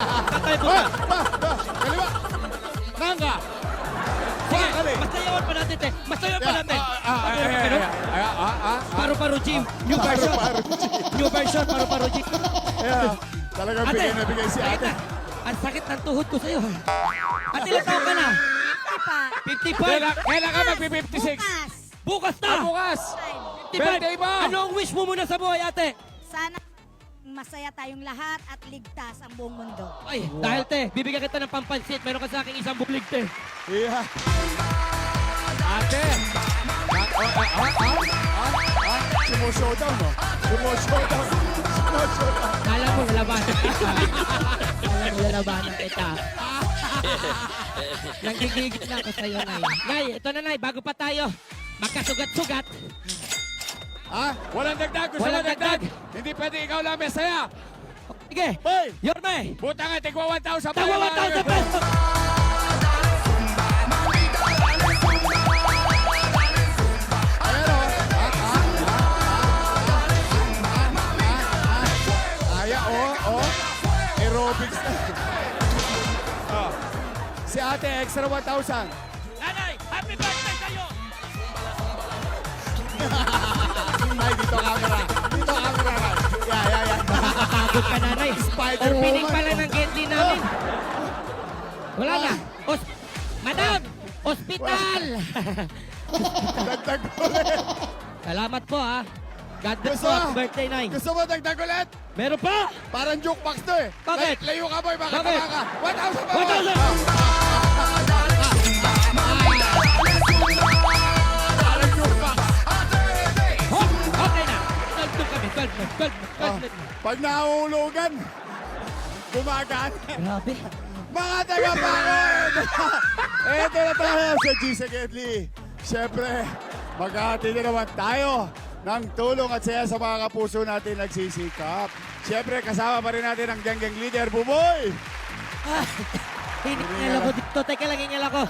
Tatay po ka. Kaliwa. Nanga. Sige, Kali. masayawan pa natin, te. Masayawan pa natin. Ah. Paru-paro gym. New version. New version, paru-paro gym. Talagang Ate, bigay na bigay si sakit ate. na. Ang sakit ng tuhod ko sa'yo. At ilang taon ka na? 55. Kailan ka magpi-56? Bukas. Bukas na! Bukas. 55. Birthday mo! Ano ang wish mo muna sa buhay, ate? Sana masaya tayong lahat at ligtas ang buong mundo. Ay, dahil te, bibigyan kita ng pampansit. Meron ka sa akin isang bublig, te. Yeah. Ate. Sumo-showdown, no? Sumo-showdown. Sumo-showdown. Kala mo, lalabanan kita. Kala mo, lalabanan kita. Nanggigigit na ako sa'yo, Nay. Nay, ito na, Nay. Bago pa tayo magkasugat-sugat. Walang dagdag. Gusto Walang mo dagdag? dagdag. Hindi pwede ikaw lang may saya. Sige, Hoy! Yorme. Buta nga, tigwa 1,000. Tawa 1,000 pesos. Aerobics na. Si ate, extra 1,000. Nanay, happy birthday sa'yo. Ay, dito camera. Dito camera. Yeah. Nakakapagod ka, Nanay. Spider Opening woman. pa lang ng candy namin. Wala na. Madam, ospital. Dagdag ulit. Salamat po, ha. God bless Gusto po. mo? Happy birthday, Nay. Gusto mo dagdag ulit? Meron pa? Parang jukebox to eh. Bakit? Layo ka boy, baka Bakit? tama ka. 1,000 pa 1,000. Parang jukebox. Okay na. 12 kami. 12 minutes. Pag nahulugan, gumagaan. Grabe. Mga taga-pangod! Ito na tayo sa G. Gedli. Siyempre, maghahati na naman tayo ng tulong at saya sa mga kapuso natin nagsisikap. Siyempre, kasama pa rin natin ang gang leader, Buboy! Hiningil ako dito. Teka lang, hingil ako.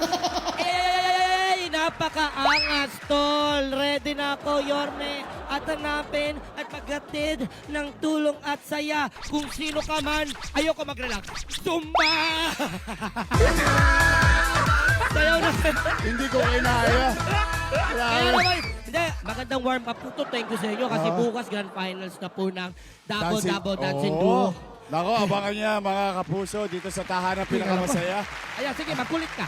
Hey! Napaka-angas, tol. Ready na ako, Yorme. At hanapin at maghatid ng tulong at saya. Kung sino ka man, ayoko mag-relax. Zumba! Sayaw na. Hindi ko kinaya. Kaya naman, hindi, magandang warm-up po to. Thank you sa inyo kasi bukas grand finals na po ng Double Dancing Duo. Nako, abangan niya mga kapuso dito sa tahanan pinakamasaya. Ayan, sige, magkulit ka.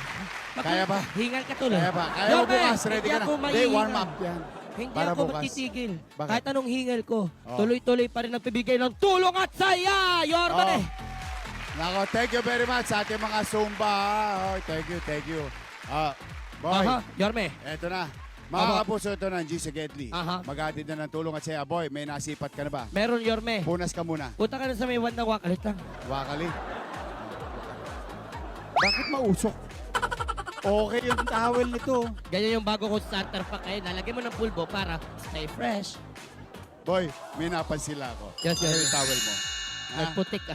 Kaya ba? Hingal ka tuloy. Kaya ba? Kaya mo bukas, ready ka na. Hindi, warm up yan. Hindi Para ako bukas. magtitigil. Bakit? Kahit anong hingal ko, Oh. tuloy-tuloy pa rin nagbibigay ng tulong at saya. Yorman eh. Nako, thank you very much sa ating mga Zumba. Oh, thank you. Boy, Aha, Yorme. eto na. Mga Aba. kapuso, ito na, G. Gedli. Aha. Maghatid na ng tulong at saya. Boy, may nasipat ka na ba? Meron, Yorme. Punas ka muna. Punta ka na sa may wandang wakalit lang. Wakali. Bakit mausok? Okay yung towel nito. Ganyan yung bago ko starter pack ngayon. Lalagyan mo ng pulbo para stay fresh. Boy, may napansin ako. Yes. Ano yung towel mo? Nagputik ka.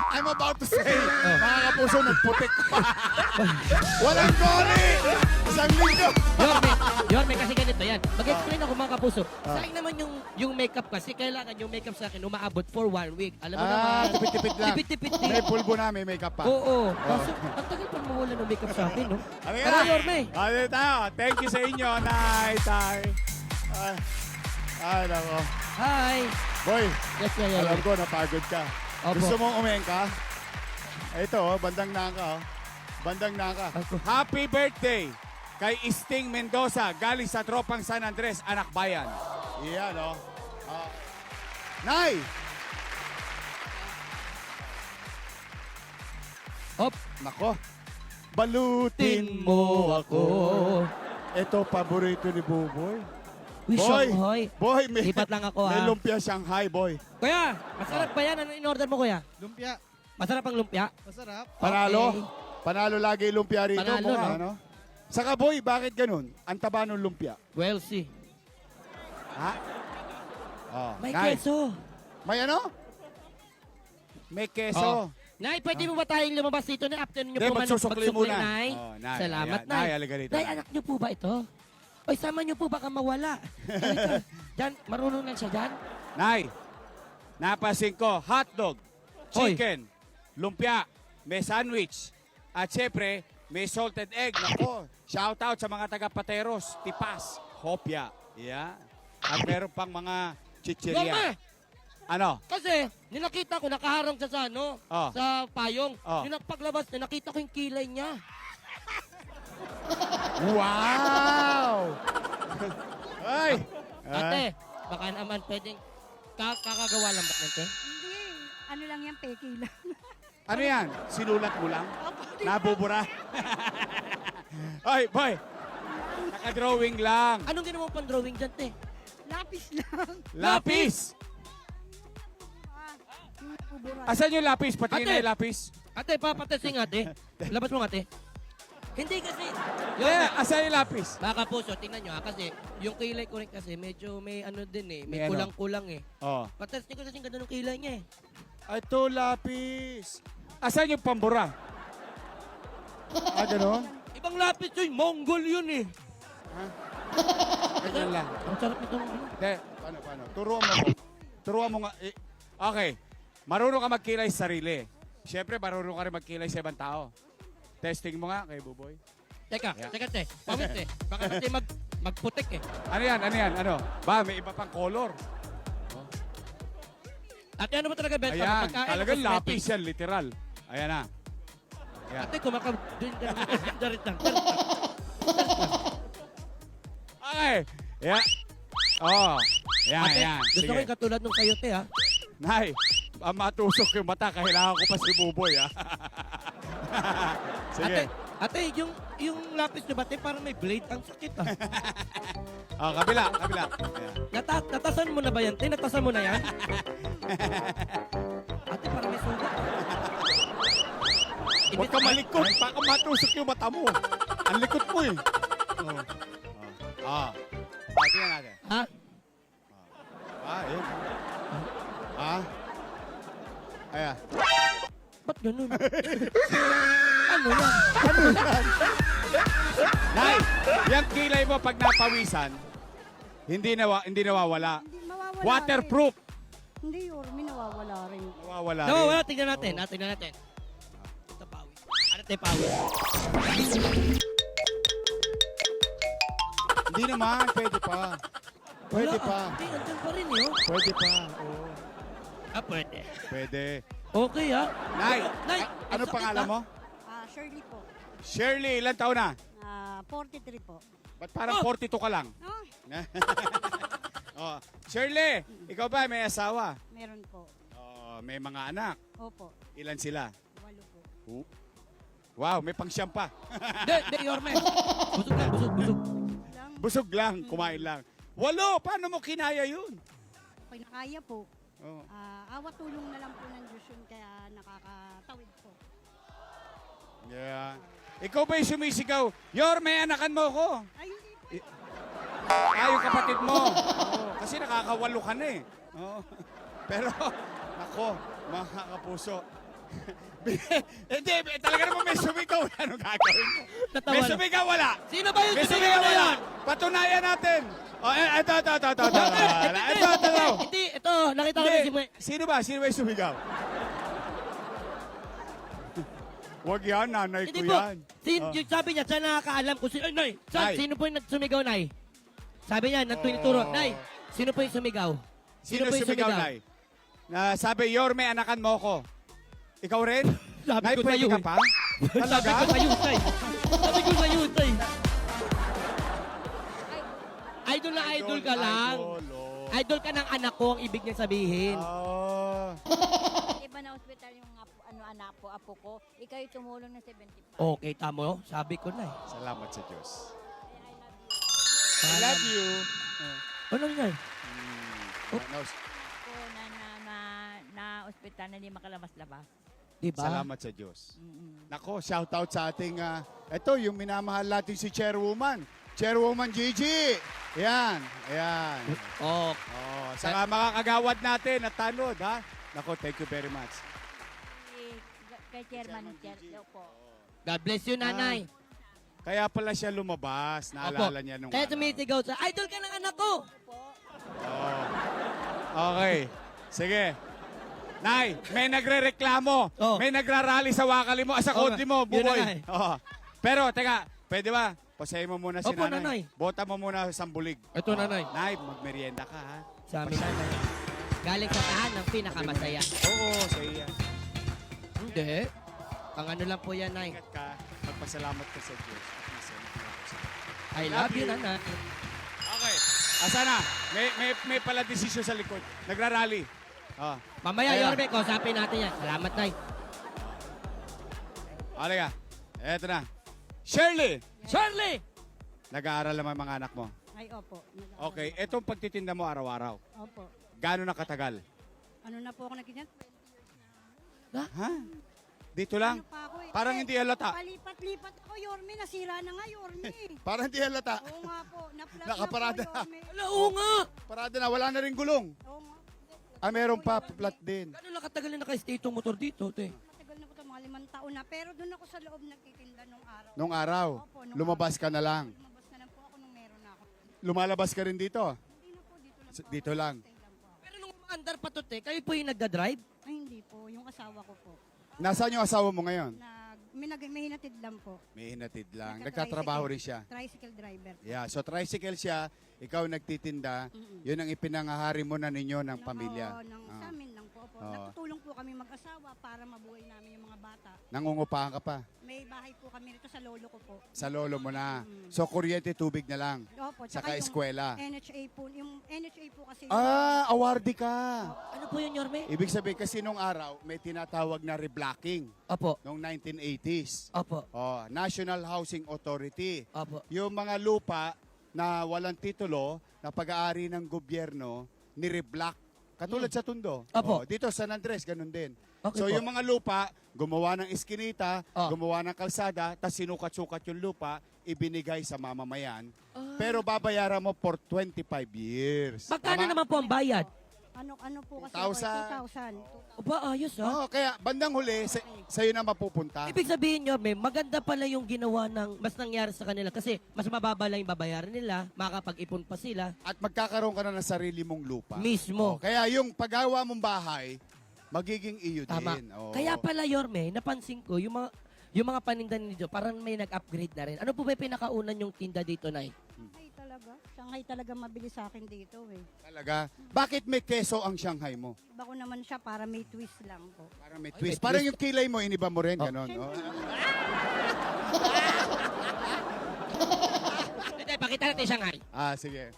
I'm about to say, mga kapuso, nagputik. Walang goli! Isang linggo! Yorme, kasi ganito yan. Mag-explain ako mga kapuso. Sayang naman yung makeup kasi kailangan yung makeup sa akin umaabot for 1 week. Alam mo naman. tipid-tipid lang. Tipid-tipid din. May pulbo na, may makeup pa. Oo. Kaso, ang tagal pa mawala ng makeup sa akin, no? Halika Tara, na. Yorme. Ano tayo? Thank you sa inyo, Nay, Tay. Ay, nako. Hi. Boy, Yes. alam ko, napagod ka. Opo. Gusto mong umengka? Ito, bandang naka. Bandang naka. Opo. Happy birthday kay Sting Mendoza, galing sa Tropang San Andres, Anak Bayan. Iyan, no? Nay! Hop. Nako. Balutin mo ako. Ito, paborito ni Buboy. Uy, Shanghai. Boy, may, Lipat lang ako, may ha? lumpia Shanghai, boy. Kuya, masarap ba yan? Ano in-order mo, kuya? Lumpia. Masarap ang lumpia? Masarap. Panalo. Okay. Panalo lagi lumpia rito. Panalo, Mukha, no? Saka, boy, bakit ganun? Ang taba ng lumpia. Well, see. Ha? Oh, May Nay. keso. May ano? May keso. Nay, pwede mo ba tayong lumabas dito na after nyo Hindi, po magsusukli muna. Nay? Oh, Nay, Salamat, ayan. Nay. Nay, halika dito, Nay, Nay. anak nyo po ba ito? Oy, sama nyo po baka mawala. Halika. Diyan, marunong lang siya dyan? Nay, napasin ko, hotdog, Hoy. chicken, lumpia, may sandwich, at syempre, may salted egg. Nako, shout out sa mga taga-Pateros, Tipas, Hopia. Yeah. At meron pang mga chicheria. Yorme! Ano? Kasi, ninakita ko, nakaharang siya sa Oh. sa payong. Oh. Yung paglabas niya, nakita ko yung kilay niya. Wow! Ay! Ate, baka naman pwedeng kakagawa lang ba nante? Hindi. Ano lang yan, peki lang. Ano yan? Sinulat mo lang? Nabubura? Ay, boy! Naka-drawing lang. Anong ginawa pang drawing dyan, te? Lapis lang. Lapis! Yung ubura. Asan yung lapis? Patingin Ate! na yung lapis. Ate, papatesting ate. Labas mo ate. Hindi kasi. Yeah, asan yung lapis? Baka puso, tingnan nyo ha. Kasi yung kilay ko rin kasi medyo may ano din eh. May May ano? kulang-kulang eh. Oh. Patesting ko kasi ganda ng kilay niya eh. Ito, lapis. Asan yung pambura? Ah, gano'n? Ibang lapis yun, Mongol yun eh. Ganyan lang. Ang sarap nitong ano. De, paano? Turuan mo ko. Turuan mo nga. Okay. Marunong ka magkilay sa sarili. Siyempre, marunong ka rin magkilay sa ibang tao. Testing mo nga kay Buboy. Teka, Yeah. teka te. Pawit eh. Baka natin magputik eh. Ano yan? Ano? Ba, may iba pang color. Ate, ano ba talaga benta mo? Ayan, Pagkain o talagang cosmetics? lapis yan, literal. Ayan na. Ayan. Ate, kumakabdun ka naman. Darit lang. Okay. Yeah. Oh. Ayan, Ate, ayan. gusto ko Sige. yung katulad nung kayo te ha. Nay, matusok yung mata. Kailangan ko pa si Buboy, ha? Sige. Ate, yung lapis nyo ba te parang may blade? Ang sakit ah. Oh, kabila. Ayan. Natasan mo na ba yan te? Natasan mo na yan? Ate, parang may sugat. Huwag ka malikot. Baka matusok yung mata mo. Ang likot mo eh. Oh. Ah. Tingnan natin. Ha? Yun. Ayan. Ba't ganun? Ano yan? Nay, yung kilay mo pag napawisan, hindi nawawala. Hindi mawawala Waterproof. rin. Hindi, Yorme, nawawala rin. Nawawala No, rin. wala. Tingnan natin. Tingnan natin. Ito, pawi. Ano tayo, pawi? Hindi naman, pwede pa. Pwede Wala, pa. Hindi, andun pa rin yun. Pwede pa. Oo. Pwede. Pwede. Okay ha. Nay, Nay, ano ang sakit, pangalan ha? mo? Shirley po. Shirley, ilan taon na? 43 po. Ba't parang 42 ka lang? Oh, Oh, Shirley, ikaw ba may asawa? meron po. Oh, may mga anak. Opo. Ilan sila? 8 po. Wow, may pangsyam pa. Hindi, Yorme. Busog lang, busog. Lang, Busog lang, kumain lang. 8, paano mo kinaya yun? pinakaya po. Oh. Awa tulong na lang po ng Diyos yun, kaya nakakatawid po. Yeah. Ikaw ba yung sumisigaw? Yorme, anakan mo ko. Ay, hindi po. Yung kapatid mo. Oo, kasi nakakawalo ka na eh. Oo. Pero, nako, mga kapuso. Hindi, talaga naman may sumigaw. Ano gagawin mo? Natawa May lang. sumigaw, wala. Sino ba yung May sumigaw sumigaw, na wala. yan? Patunayan natin. Oh, ito. Hindi, ito. Nakita ko na si Mue. Sino ba? Sino ba yung sumigaw? Huwag yan, nanay ko Hindi po. yan. Yung sabi niya, siya nakakaalam kung sino. Ay, Nay! Nay. Sino po yung nagsumigaw, Nay? Sabi niya, nang tinuturo. Nay, sino po yung sumigaw? Sino sumigaw, Nay? Sabi, Yorme, anakan mo ko. Ikaw rin? Sabi Nay, ko pwede sa'yo ka eh. pa? Sabi Talaga? ko sa'yo, Tay. Sabi ko sa'yo, Tay. Idol na idol ka lang. Idol ka ng anak ko, ang ibig niya sabihin. Oh. Iba na ospital yung apo ko. Ikaw yung tumulong ng 75. Okay, tamo. Sabi ko na eh. Salamat sa Diyos. I Paalam. love you. Ano nga? Ko na ospital na hindi makalabas-labas. Diba? Salamat sa Diyos. Nako, shout out sa ating, ito, yung minamahal natin si Chairwoman. Chairwoman Gigi. Yan. Ayan. Oh, Oh, saka makakagawad natin at tanod, ha? Nako, thank you very much. Kay Chairman Chair po. God bless you, nanay. Kaya pala siya lumabas. Naalala niya nung Kaya ano. tumitigaw sa, idol ka ng anak ko. Oh. Okay. Sige. Nay, may nagre-reklamo. Oh. May nagrarally sa wakali mo, sa Oh, kotli mo, yun na buboy. nga eh. Oo. Pero, teka, pwede ba? Pasayin mo muna si Opo, nanay. nanay. Bota mo muna sa bulig. Ito, nanay. Nay, magmerienda ka, ha? Sa amin nanay. Galing sa tahan ng pinakamasaya. Oo, sa iya. Hindi. Ang ano lang po yan, Nay. Ingat ka, magpasalamat ka sa Diyos. I love you, nanay. Okay. Asa na? May pala desisyon sa likod. Nagrarally. Ah. Mamaya, Ayan. Yorme, kausapin natin yan. Salamat, Nay. Halika. Eto na. Shirley! Shirley! Nag-aaral naman mga anak mo. Ay, opo. Okay. Etong pagtitinda mo araw-araw. Opo. Gaano na katagal? Ano na po ako nagkinyan? Ha? Dito lang? Ano pa ako eh. Parang hindi halata. Palipat-lipat ako, Yorme. Nasira na nga, Yorme. Parang hindi halata. Oo nga po. Na-flat Nakaparada na po, Yorme. Ala, oo nga! Parada na. Wala na rin gulong. Oo nga. Ah, meron pa. Flat din. Gano'n lang katagal na naka-stay itong motor dito, te? Matagal na po ito, mga 5 taon na. Pero doon ako sa loob nagtitinda nung araw. Nung araw, Opo, nung lumabas ka na lang. Lumabas na lang po ako nung meron na ako. Lumalabas ka rin dito. Hindi na po, dito lang po. Dito lang. Stay lang po ako. Pero nung umaandar pa to, te, kayo po yung nagda-drive? Ay, hindi po. Yung asawa ko po. Nasaan yung asawa mo ngayon? May hinatid lang po. May hinatid lang. Nagka-tricycle. Nagtatrabaho rin siya. Tricycle driver. Yeah, so tricycle siya, ikaw nagtitinda, yun ang ipinangahari mo na ninyo ng pamilya. Sa amin lang po. Opo. Oo. Nagtutulong po kami mag-asawa para mabuhay namin yung mga bata. Nangungupahan ka pa May bahay po kami rito sa lolo ko po. sa lolo mo na. So kuryente, tubig na lang. Opo. Saka yung eskwela. NHA po. Yung NHA po kasi. Ah, awardee ka. Ano po yun, Yorme? Ibig sabihin kasi nung araw, may tinatawag na reblocking Opo. noong 1980s. Opo. Oh, National Housing Authority. Opo. Yung mga lupa na walang titulo na pag-aari ng gobyerno, ni-reblock. Katulad sa Tondo. Opo. Oh, dito San Andres, ganun din. Okay So po. yung mga lupa, gumawa ng iskinita, Oh. gumawa ng kalsada, tas sinukat-sukat yung lupa, ibinigay sa mamamayan. Pero babayaran mo for 25 years. Magkano Tama? naman po ang bayad? Ano po kasi. 2,000. 2,000. Aba, ayos ha? Oo, kaya bandang huli, sa'yo na mapupunta. Ibig sabihin nyo, may maganda pala yung ginawa ng mas nangyari sa kanila kasi mas mababa lang yung babayaran nila, makakapag-ipon pa sila. At magkakaroon ka na ng sarili mong lupa. Mismo. Oh, kaya yung paggawa mong bahay, magiging iyo Tama. din. Oo. Kaya pala, Yorme, napansin ko, yung mga paninda nito, parang may nag-upgrade na rin. Ano po ba yung pinakaunan yung tinda dito, Nay? Shanghai talaga. Shanghai talaga mabilis sa akin dito eh. Talaga. Bakit may keso ang Shanghai mo? Iba ko naman siya para may twist lang po. Parang may Ay, twist. may Parang twist. yung kilay mo, iniba mo rin, ganon. Oh. Hindi, pakita natin Shanghai. Ah, sige.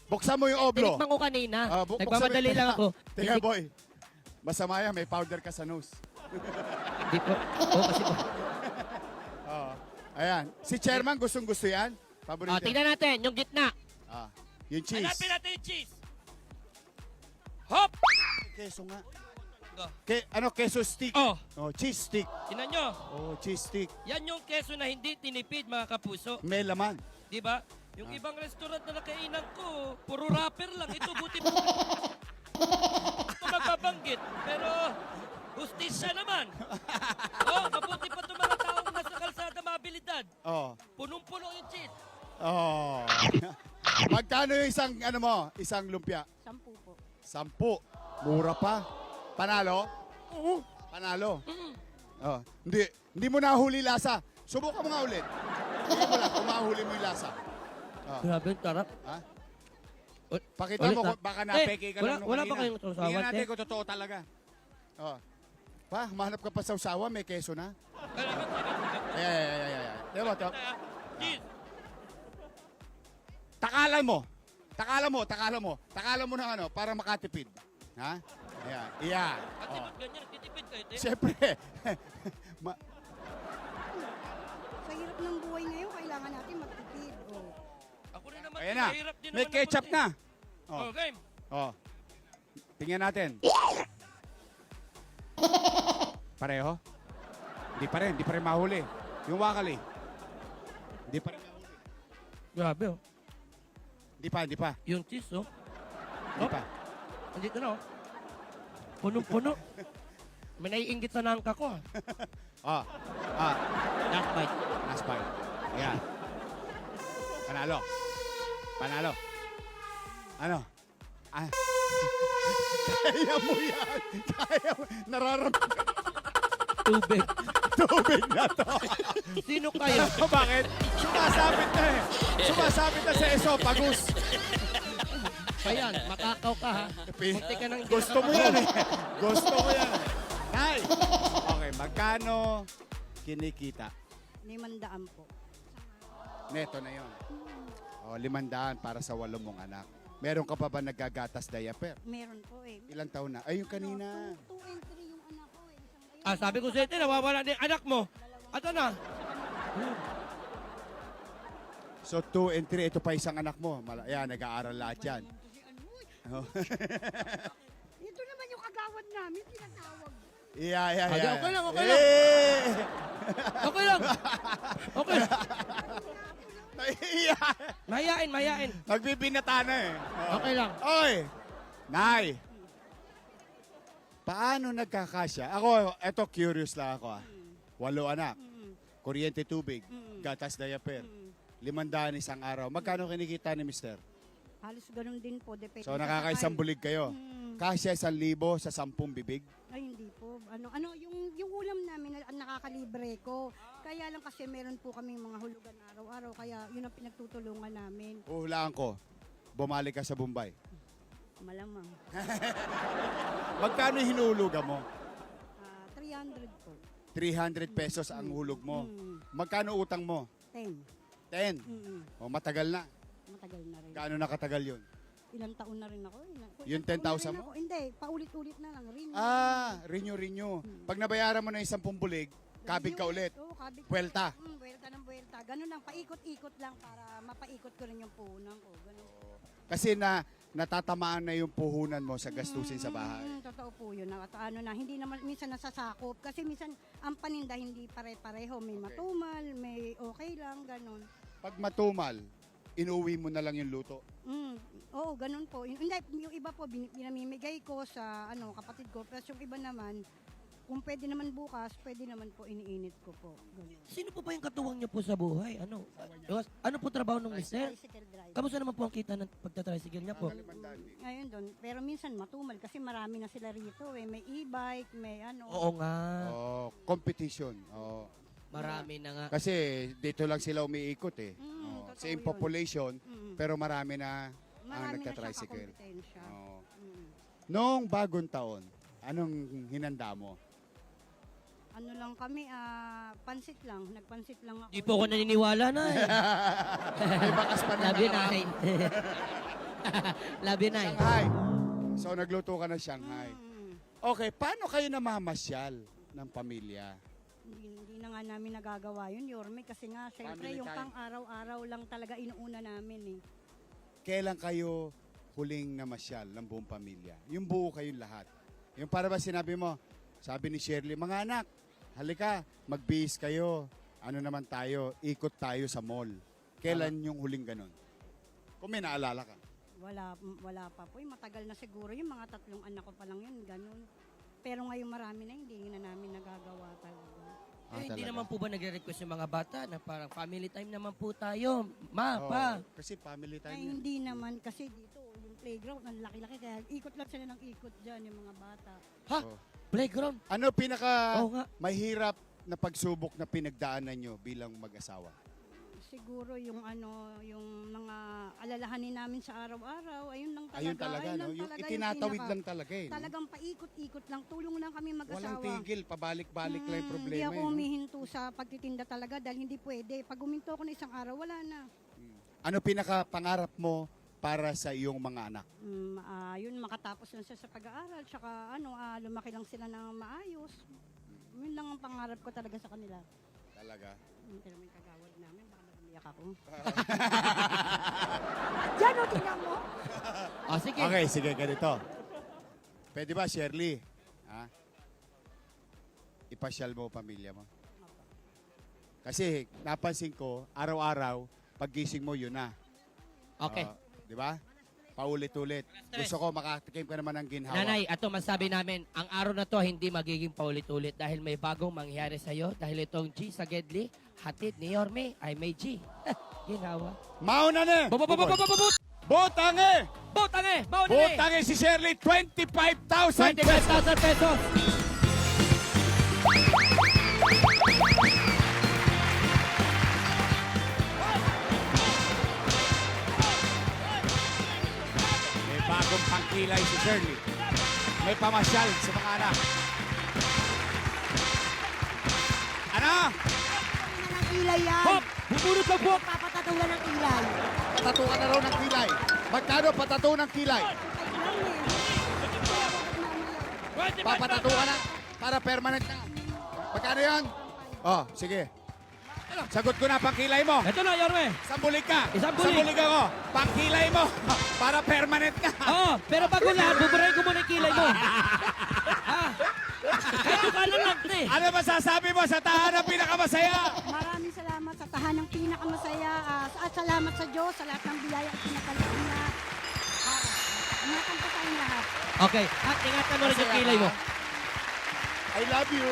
Buksan mo yung oblo. Tinikman ko kanina. Buksan Nagmamadali mo- lang ako. Teka, boy. Masama yan, may powder ka sa nose. Hindi po. Oo, kasi po. Oo. Ayan. Si chairman, gustong-gusto yan. Paborito. Tingnan natin, yung gitna. Ah, yung cheese. Hanapin natin yung cheese. Hop! Keso nga. Go. Keso stick. Oh, Oh, cheese stick. tinan nyo. Oh, cheese stick. Yan yung keso na hindi tinipid, mga kapuso. May laman. Di ba? Yung ibang restaurant na nakainan ko, puro wrapper lang. Ito, buti po. Ito magbabanggit. Pero, hustisya naman. Oh, mabuti pa itong mga taong nasa kalsada mabilidad. Oh. Punong-puno yung cheese. Oh. Magkano yung isang lumpia? 10 po. 10. Mura pa. Panalo? Oo. Panalo. Oh. Hindi mo nahuli lasa. Subukan mo nga ulit. Tingnan mo lang kung mahuli mo yung lasa. Oh. Grabe, tarap. Ha? Ul- Pakita ulit, mo ha? kung baka napeke ka wala, lang nung wala kanina. pa kayong sausawan, Tingnan natin te? kung totoo talaga. Oh. Pa, mahanap ka pa sa usawa, may keso na. Diba, to? Cheese. Takalan mo. Takalan mo ng ano, para makatipid. Ha? Ayan. Iyan. At Oh. ganyan, titipid kayo, te. Siyempre. Sa hirap ng buhay ngayon, kailangan natin magtipid. Oh. Ako rin naman, Ayan na. mahirap din May naman ketchup ako, na. te. Oh. Oh, game. Oh. Tingnan natin. Pareho? Hindi pa rin mahuli. Yung wakali. Hindi pa rin mahuli. Grabe, oh. Hindi pa. Yung cheese, oh. Hindi pa. Andito na, oh. Punong-puno. May naiingit sa nangka ko, ah. Ah. Last bite. Last bite. Ayan. Panalo. Ano? Ah. Kaya mo yan. Kaya mo. Nararamdaman Tubig. tubig na to. Sino kaya? Bakit? Sumasabit na eh. Sumasabit na sa esophagus. Ayan, makakaw ka ha. Munti ka nang Gusto mo yan eh. Gusto mo yan. Nay! Okay, magkano kinikita? 500 po. Neto na yon. O, 500 para sa 8 mong anak. Meron ka pa ba naggagatas diaper? Meron po eh. Ilang taon na? Ay, yung kanina. 2 and 3 yung anak ko eh. Isang Ah, sabi ko sa'yo, nawawala din anak mo. Ato na. So, 2 and 3. Ito pa isang anak mo. Ayan, nag-aaral lahat yan. Oh. Ito naman yung kagawad namin, tinatawag. Yeah. Okay lang, okay lang. Eh! Okay lang. Okay. Naiiya. Mayain. Nagbibinata na eh. Oh. Okay lang. Okay. Nay, paano nagkakasya? Ako, eto curious lang ako 8 anak. Kuryente tubig, gatas diaper, 500 isang araw. Magkano kinikita ni mister? Halos ganun din po, depende. So sa nakakaisang sakay. bulig kayo. Kasya 1,000 sa 10 bibig. Ay, hindi po. Yung ulam namin na nakakalibre ko. Kaya lang kasi meron po kaming mga hulugan araw-araw. Kaya yun ang pinagtutulungan namin. Uhulaan ko, bumalik ka sa Bombay. Malamang. Magkano hinulugan mo? 300 po. 300 pesos ang hulog mo. Magkano utang mo? 10. 10. O matagal na. Matagal na rin. Gaano nakatagal yun? Ilang taon na rin ako. Yung Ilang taon 10,000 na rin mo? ako. Hindi, paulit-ulit na lang. Rin. Renew. Pag nabayaran mo na yung 10 bulig, kabig ka ulit. Oo, kabig. Puwelta. Buwelta ng buwelta. Ganun lang, paikot-ikot lang para mapaikot ko rin yung puhunan ko. Ganun. Kasi natatamaan na yung puhunan mo sa gastusin sa bahay. Totoo po yun. Hindi naman minsan nasasakop. Kasi minsan ang paninda hindi pare-pareho. May matumal, may okay lang, ganun. Pag matumal, inuwi mo na lang yung luto. Oo, ganun po. Hindi, yung iba po, binamimigay ko sa kapatid ko. Pero yung iba naman, kung pwede naman bukas, pwede naman po iniinit ko po. Ganun. Sino po ba yung katuwang niyo po sa buhay? Ano po trabaho ng mister? Tricycle driver. Kamusta naman po ang kita ng pagtatricycle niya po? Ngayon doon, pero minsan matumal kasi marami na sila rito eh. May e-bike, may Oo nga. Competition. Oh. Marami na nga. Kasi dito lang sila umiikot eh. totoo Same yun. population, pero marami na Marami na siyang nagtatricycle. kakompetensya. Oo. Noong bagong taon, anong hinanda mo? Ano lang kami, pansit lang. Nagpansit lang ako. Di po ako naniniwala na eh. May bakas pa na Love you, nakarap. Nay. Love you, Nay. Shanghai. So nagluto ka ng Shanghai. Okay, paano kayo namamasyal ng pamilya? Hindi na nga namin nagagawa yun, Yorme. Kasi nga, syempre, Family yung time. pang-araw-araw lang talaga inuuna namin eh. Kailan kayo huling namasyal ng buong pamilya? Yung buo kayong lahat. Yung para ba sinabi mo, sabi ni Shirley, mga anak, halika, magbihis kayo. Ano naman tayo, ikot tayo sa mall. Kailan yung huling ganun? Kung may naalala ka. Wala pa po. Matagal na siguro. Yung mga 3 anak ko pa lang yun, ganun. Pero ngayon marami na, hindi na namin nagagawa talaga. Eh, hindi talaga? naman po ba nagre-request yung mga bata na parang family time naman po tayo? Ma, Oo, pa. kasi family time Ay, yan. hindi naman kasi dito, yung playground, ang laki-laki. Kaya ikot lang sila ng ikot dyan, yung mga bata. Ha? Oh. Playground? Ano pinaka Oo nga. mahirap na pagsubok na pinagdaanan nyo bilang mag-asawa? Siguro yung yung mga alalahanin namin sa araw-araw, ayun lang talaga. Ayun talaga, ayun no? lang Yung talaga itinatawid pinaka- lang talaga eh. no? Talagang paikot-ikot lang, tulong lang kami Walang mag-asawa. tigil, pabalik-balik lang yung Hindi problema. ako eh, no? humihinto sa pagtitinda talaga dahil hindi pwede. Pag huminto ako na isang araw, wala na. Ano pinaka pangarap mo para sa iyong mga anak? Yun, makatapos lang sila sa pag-aaral, tsaka lumaki lang sila ng maayos. Yun lang ang pangarap ko talaga sa kanila. Talaga? Pero may kagawad namin, baka nag-umiyak ako. Diyan o, tingnan mo. Oh, sige. Okay, sige, ganito. Pwede ba, Shirley? Ha? Ipasyal mo pamilya mo. Kasi napansin ko, araw-araw, paggising mo, yun na. Okay. Di ba? Paulit-ulit. Gusto ko makatikim ka naman ng ginhawa. Nanay, ato masabi namin, ang araw na to hindi magiging paulit-ulit dahil may bagong mangyari sa'yo dahil itong G sa Gedli, hatid ni Yorme ay may G. Ginawa. Mauna na! Bubut! Botange! Butange! Mauna ni! Botange si Shirley, 25,000 pesos. 25,000 pesos. May bagong pangkilay si Shirley. May pamasyal sa mga anak. Ano? ng kilay yan. Hop! Bubunot lang po! Papatatulan ng kilay. Patatukan na raw ng kilay. Magkano patato ng kilay? Papatatukan na para permanent na. Magkano yan? Oh, sige. Sagot ko na pangkilay mo. Ito na, Yorme. Isang bulig ka. Isang bulig. Isang bulig ako. Pangkilay mo para permanent ka. Oo, pero bago lahat, buburahin ko muna yung kilay mo. Ha? Ito ka lang lang, te. Ano masasabi mo sa tahanang pinakamasaya? Maraming salamat sa tahanang pinakamasaya at salamat sa Diyos sa lahat ng biyaya at pinakalaan niya. Ingatan po tayong lahat. Okay, at ingatan mo rin yung kilay mo. I love you.